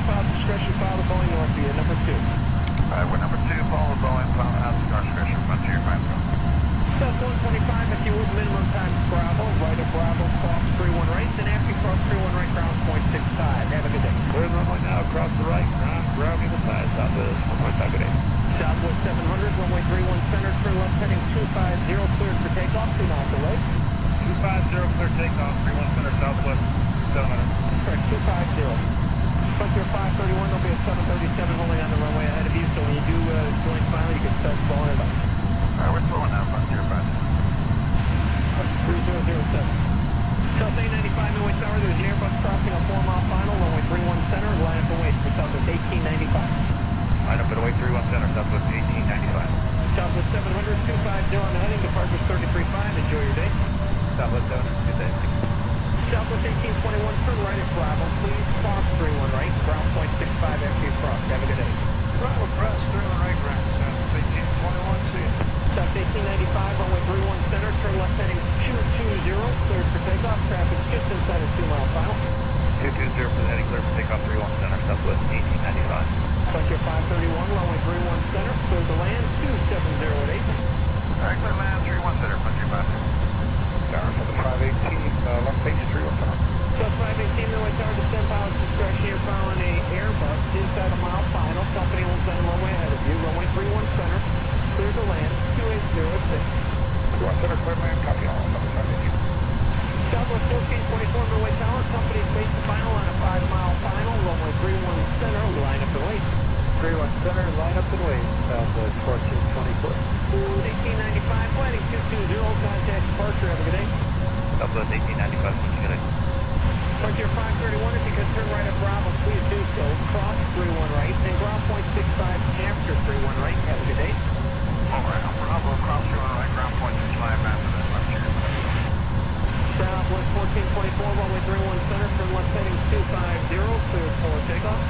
pilot discretion, follow the Boeing north via number 2. Alright, we're number 2, follow Boeing, pilot house, discretion, frontier, Bravo. South 125, if you would, minimum time Bravo, right of Bravo, cross 31 right, then after you cross 31 right, ground point 65. Have a good day. Clear the runway now, across the right, ground the side, southwest, 1.5, good day. Southwest 700, runway 31 center, turn left heading 250, cleared for takeoff, 2 miles away. 250, clear takeoff, 31 center, southwest, 700. Correct, 250. Frontier 531, there'll be a 737 holding on the runway ahead of you, so when you do join finally, you can start falling it up. Alright, we're throwing out Frontier 5. 3007. South 895, Midway Tower, there's an Airbus crossing a 4-mile final, runway 31 center, line up and wait for Southwest 1895. Line up and away, 31 center, southwest, 1895. Southwest 700, 250 on the heading, departures 33.5, enjoy your day. Southwest 700, good day. Southwest 1821, turn right at Bravo, please cross 31 right, ground point 65 after you cross. Have a good day. Bravo, press, 31 right, ground, southwest 1821, see you. South 1895, runway 31 center, turn left heading 220, cleared for takeoff, traffic just inside a 2-mile final. 220 for the heading, clear for takeoff, 31 center, southwest 1895. Frontier 531, runway 31 center, clear to land 270 at 8. Alright, clear land, 31 center, Frontier 5. Tower for the 518, left base 31 center. South 518, Midway Tower, descend pilot's discretion, you're following a Airbus inside a mile final, company will send a runway ahead of you, runway 31 center, clear to land 280 at 6. 31 center, clear land, copy all, number 518. Southwest 1424, Midway Tower, company base to final on a 5-mile final, runway 31 center, line up and wait. 31 center, line up and wait, southwest 1424. 1895, planning 220, contact departure, have a good day. Southwest 1895, good day. Frontier 531, if you could turn right at Bravo, please do so. Cross 31 right, and ground point 65 after 31 right, have a good day. Alright, I'm Bravo, cross 31 right, ground point 65 after that, left here. Southwest 1424, runway 31 center, turn left heading 250, cleared for takeoff.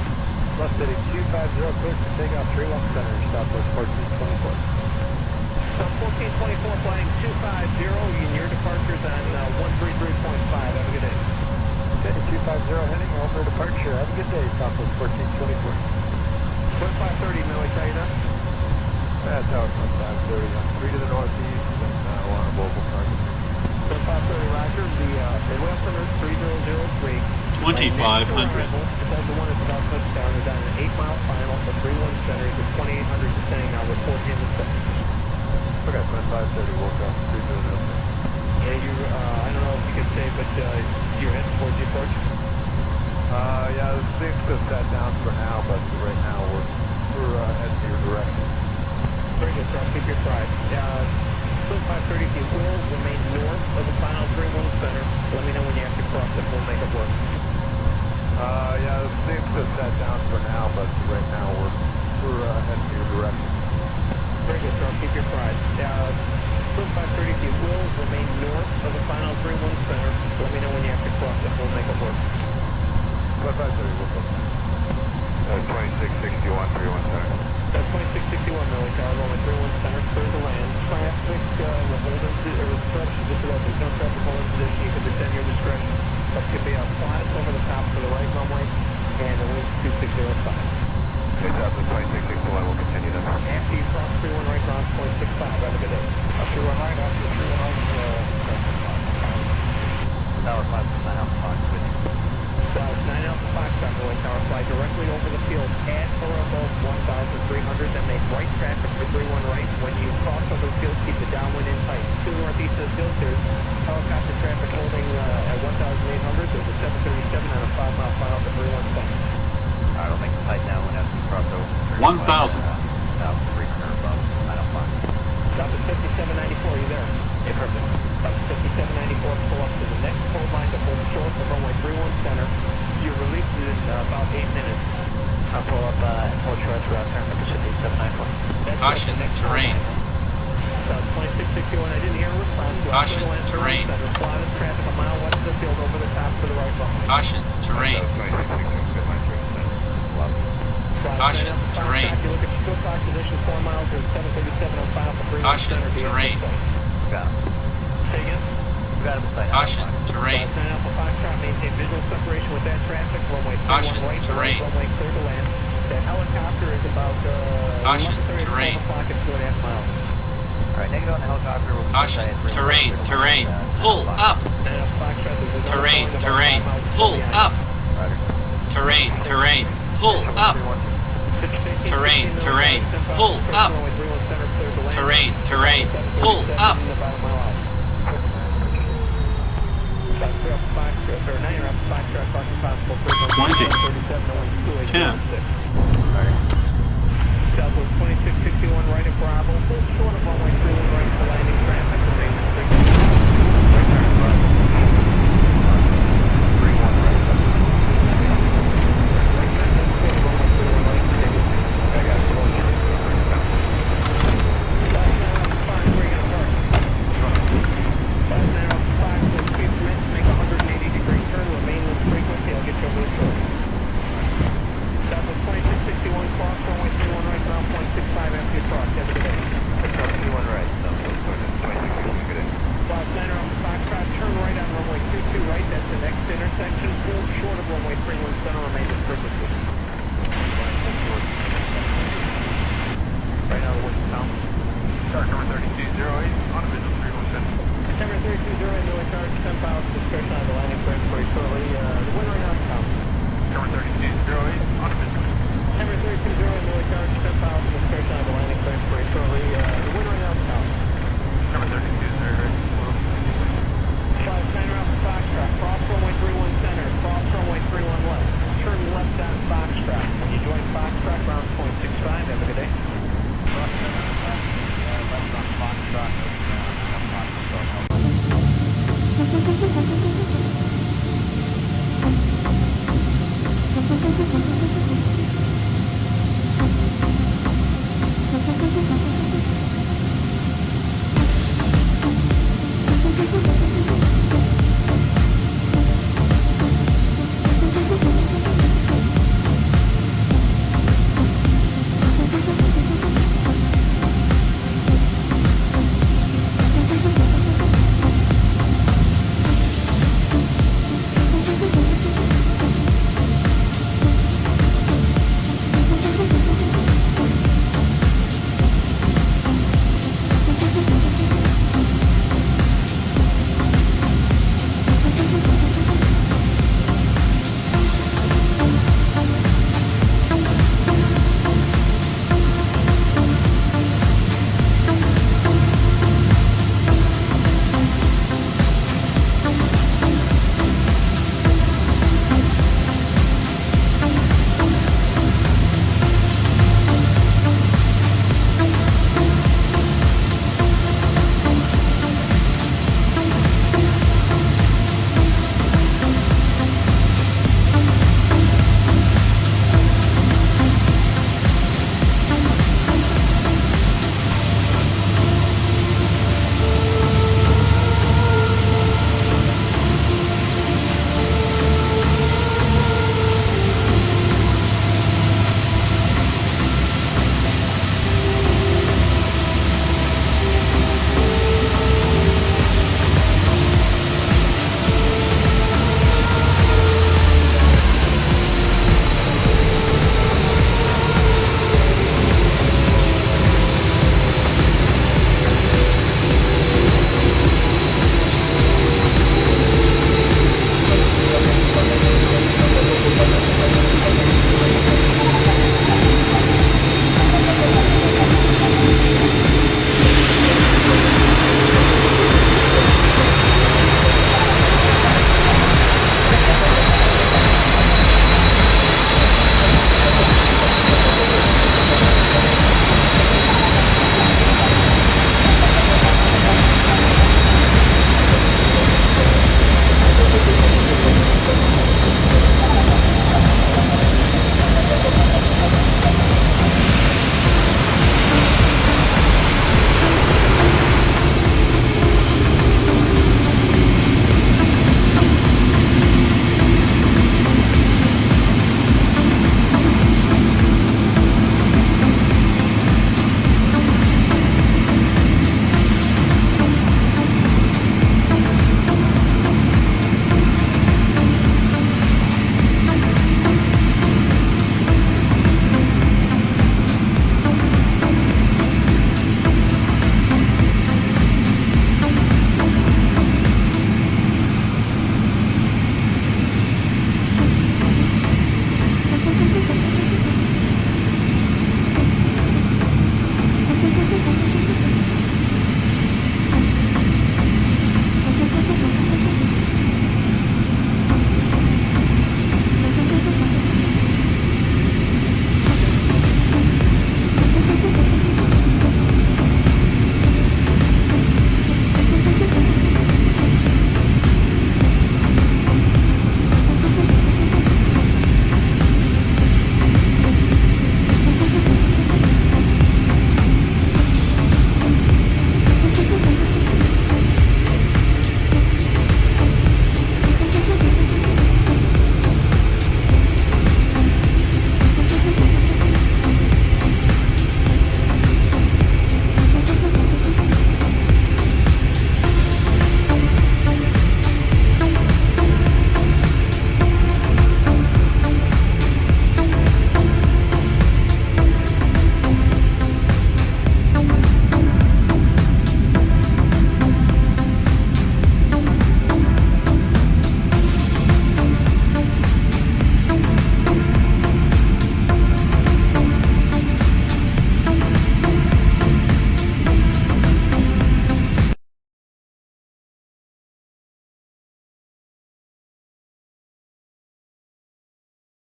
Left heading 250, clear for takeoff, 31 center, southwest 1424. South 1424, flying 250, your departures on 133.5, have a good day. Heading 250, heading over departure, have a good day, southwest 1424. 530, Midway Tower, you done? Tower 530, 3 to the northeast, and we're on a mobile target. 530, roger, the Midwest Center 3003. 2500. Besides the one that's about touchdown, is on an 8-mile final for 31 center, the 2800 descending now, report in the center. Okay, 530, woke up, 3 to the northeast. Yeah, you, I don't know if you could say, but you're heading towards the approach? Yeah, the things just sat down for now, but right now we're heading your direction. Very good, sir. I'll keep your pride. Split 530, if you will, remain north of the final 31 center. Let me know when you have to cross it. We'll make it work. Yeah, the things just sat down for now, but right now we're heading your direction. Very good, sir. I'll keep your pride. Split 530, if you will, remain north of the final 31 center. Let me know when you have to cross it. We'll make it work. Split 530, woke up. 2661, 31 center. That's 2661, Millie Tower, runway 31 center, clear to land. Traffic will hold in, or discretion, just about there's no traffic holding position, you can descend your discretion. That could be a flat over the top for the right runway, and the wind 2605. Okay, southwest 2661, we'll continue then. After you cross 31 right, ground point 65, have a good day. Up 31 right, after 31 right, Tower 5, 9 Alpha 5, with you. South 9 Alpha 5, Millie Tower, fly directly over the field at or above 1,300, then make right traffic for 31 right. When you cross over the field, keep the downwind in tight. To the northeast of the field, there's helicopter traffic holding at 1,800. There's a 737 on a 5-mile final for 31 center. I don't think the tight now when that's crossed over. 1,000. South 3 center above 905. South is 5794, you there? Yeah, perfect. South is 5794, pull up to the next hold line to hold short of runway 31 center. Your release is in about 8 minutes. I'll pull up and hold short throughout turn number 5794. Caution, terrain. South 2661, I didn't hear a response. Caution, terrain. Center, slotted traffic a mile west of the field over the top to the right runway. Caution, terrain. Caution, terrain. If you look at your field clock position, 4 miles, there's 737 on final for 31 Caution, center. terrain. Got it. Say again? Caution, terrain. 59 Alpha Foxtrot, maintain visual separation with that traffic. Runway 31 Caution, right, terrain. runway clear to land. That helicopter is about Caution, 11:30 to 12 terrain. o'clock at 2.5 miles. Alright, negative on the helicopter. We'll Caution, terrain, terrain. Pull up. 9 Alpha Foxtrot, there's another Terrain, going about terrain. 5 miles Pull behind. up. Terrain, terrain. Pull up. Terrain, terrain. Pull up. Terrain, terrain. Pull up. 20, 10. Southwest 2661 right at Bravo, full short of runway 31 right for landing traffic, remain Thank you.